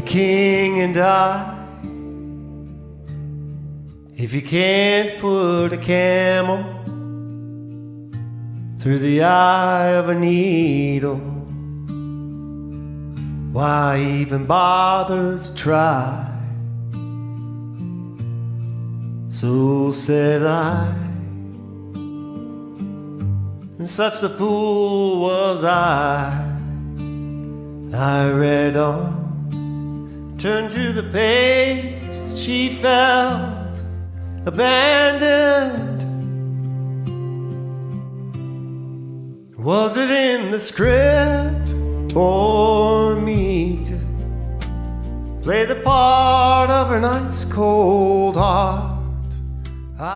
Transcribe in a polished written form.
the king and I. If you can't put a camel through the eye of a needle, why even bother to try? So said I, and such the fool was I. I read on, turned to the page. She felt abandoned. Was it in the script for me to play the part of an ice cold heart?